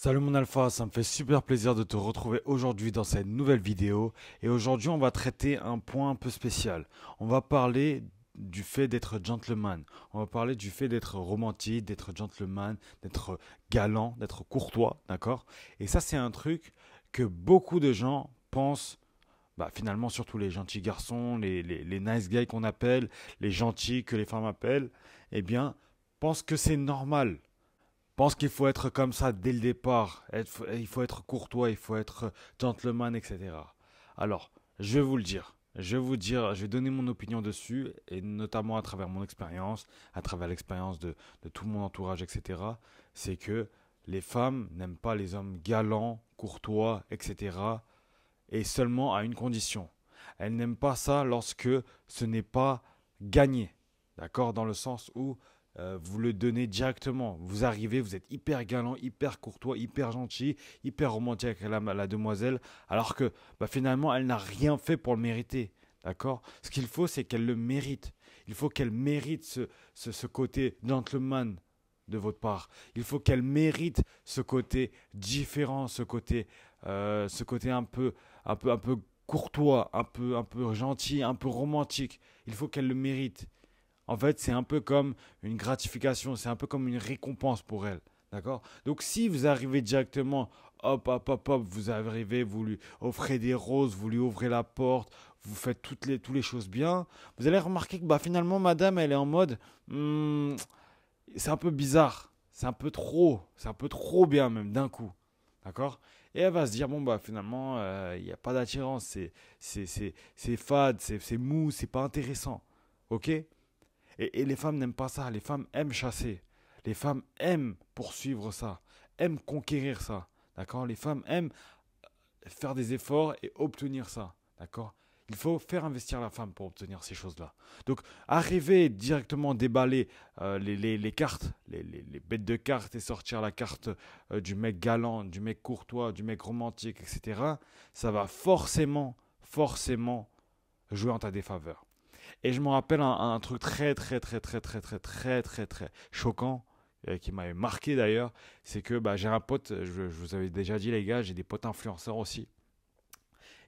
Salut mon alpha, ça me fait super plaisir de te retrouver aujourd'hui dans cette nouvelle vidéo. Et aujourd'hui, on va traiter un point un peu spécial. On va parler du fait d'être gentleman. On va parler du fait d'être romantique, d'être gentleman, d'être galant, d'être courtois, d'accord? Et ça, c'est un truc que beaucoup de gens pensent, bah, finalement, surtout les gentils garçons, les nice guys qu'on appelle, les gentils que les femmes appellent, eh bien, pensent que c'est normal, pense qu'il faut être comme ça dès le départ. Il faut être courtois, il faut être gentleman, etc. Alors, je vais vous le dire. Je vais donner mon opinion dessus, et notamment à travers mon expérience, à travers l'expérience de tout mon entourage, etc. C'est que les femmes n'aiment pas les hommes galants, courtois, etc. Et seulement à une condition. Elles n'aiment pas ça lorsque ce n'est pas gagné. D'accord? Dans le sens où vous le donnez directement. Vous arrivez, vous êtes hyper galant, hyper courtois, hyper gentil, hyper romantique avec la demoiselle, alors que bah, finalement, elle n'a rien fait pour le mériter. D'accord? Ce qu'il faut, c'est qu'elle le mérite. Il faut qu'elle mérite ce côté gentleman de votre part. Il faut qu'elle mérite ce côté différent, ce côté un peu courtois, un peu gentil, un peu romantique. Il faut qu'elle le mérite. En fait, c'est un peu comme une gratification, c'est un peu comme une récompense pour elle. D'accord? Donc, si vous arrivez directement, hop, hop, hop, hop, vous arrivez, vous lui offrez des roses, vous lui ouvrez la porte, vous faites toutes les choses bien, vous allez remarquer que bah, finalement, madame, elle est en mode, hmm, c'est un peu bizarre, c'est un peu trop bien même d'un coup. D'accord? Et elle va se dire, bon, bah finalement, il n'y a pas d'attirance, c'est fade, c'est mou, c'est pas intéressant. Ok? Et les femmes n'aiment pas ça. Les femmes aiment chasser. Les femmes aiment poursuivre ça. Aiment conquérir ça. D'accord? Les femmes aiment faire des efforts et obtenir ça. D'accord? Il faut faire investir la femme pour obtenir ces choses-là. Donc, arriver directement déballer les cartes, les bêtes de cartes et sortir la carte du mec galant, du mec courtois, du mec romantique, etc., ça va forcément jouer en ta défaveur. Et je me rappelle un truc très choquant qui m'avait marqué d'ailleurs, c'est que bah, j'ai un pote, je vous avais déjà dit les gars, j'ai des potes influenceurs aussi.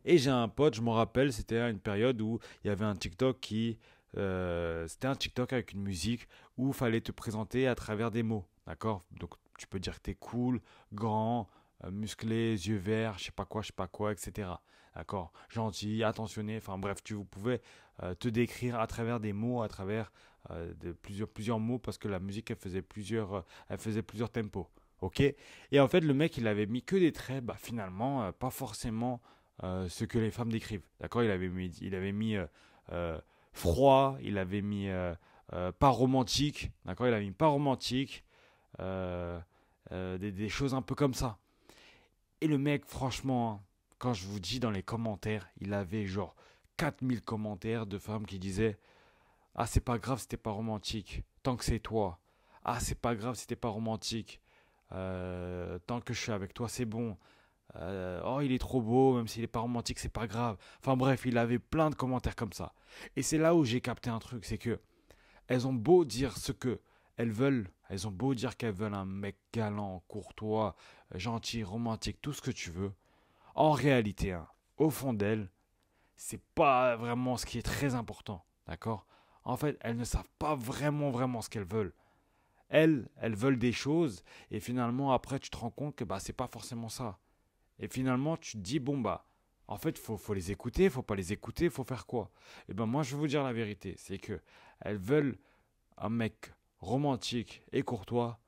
Et j'ai un pote, je me rappelle, c'était à une période où il y avait un TikTok c'était un TikTok avec une musique où il fallait te présenter à travers des mots, d'accord? Donc tu peux dire que t'es cool, grand, musclé, yeux verts, je sais pas quoi, etc. D'accord? Gentil, attentionné, enfin bref, vous pouvais te décrire à travers des mots, à travers plusieurs mots, parce que la musique, elle faisait plusieurs tempos. Ok? Et en fait, le mec, il avait mis que des traits, bah finalement, pas forcément ce que les femmes décrivent. D'accord? Il avait mis euh, froid, il avait mis pas romantique. D'accord? Il avait mis pas romantique. euh, des choses un peu comme ça. Et le mec, franchement, hein, quand je vous dis dans les commentaires, il avait genre 4000 commentaires de femmes qui disaient: ah, c'est pas grave si t'es pas romantique, tant que c'est toi. Ah, c'est pas grave si t'es pas romantique, tant que je suis avec toi, c'est bon. Oh, il est trop beau, même s'il est pas romantique, c'est pas grave. Enfin bref, il avait plein de commentaires comme ça. Et c'est là où j'ai capté un truc, c'est que elles ont beau dire ce que elles veulent, elles ont beau dire qu'elles veulent un mec galant, courtois, gentil, romantique, tout ce que tu veux. En réalité, hein, au fond d'elles, c'est pas vraiment ce qui est très important, d'accord? En fait, elles ne savent pas vraiment ce qu'elles veulent. Elles veulent des choses, et finalement, après, tu te rends compte que bah, c'est pas forcément ça. Et finalement, tu te dis, bon, bah, en fait, faut les écouter, faut pas les écouter, faut faire quoi? Et ben, moi, je vais vous dire la vérité, c'est que elles veulent un mec romantique et courtois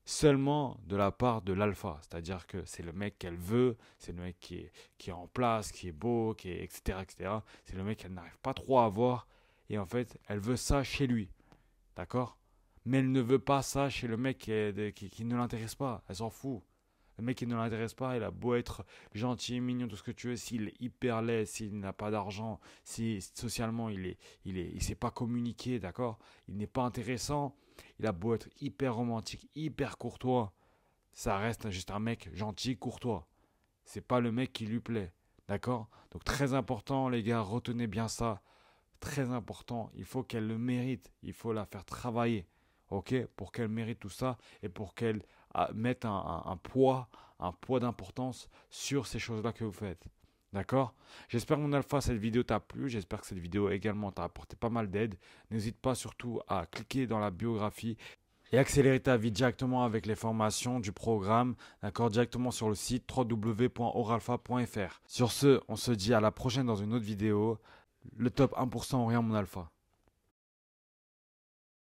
seulement de la part de l'alpha. C'est-à-dire que c'est le mec qu'elle veut, c'est le mec qui est en place, qui est beau, etc., etc. C'est le mec qu'elle n'arrive pas trop à avoir. Et en fait, elle veut ça chez lui. D'accord? Mais elle ne veut pas ça chez le mec qui ne l'intéresse pas. Elle s'en fout. Le mec qui ne l'intéresse pas, il a beau être gentil, mignon, tout ce que tu veux, s'il est hyper laid, s'il n'a pas d'argent, si socialement il sait pas communiquer, d'accord? Il n'est pas intéressant, il a beau être hyper romantique, hyper courtois, ça reste juste un mec gentil, courtois. C'est pas le mec qui lui plaît, d'accord? Donc très important, les gars, retenez bien ça. Très important, il faut qu'elle le mérite, il faut la faire travailler, ok, pour qu'elle mérite tout ça et pour qu'elle mette un poids, un poids d'importance sur ces choses-là que vous faites. D'accord? J'espère mon alpha, cette vidéo t'a plu. J'espère que cette vidéo également t'a apporté pas mal d'aide. N'hésite pas surtout à cliquer dans la biographie et accélérer ta vie directement avec les formations du programme, d'accord, directement sur le site www.oralpha.fr. Sur ce, on se dit à la prochaine dans une autre vidéo. Le top 1% ou rien, mon alpha.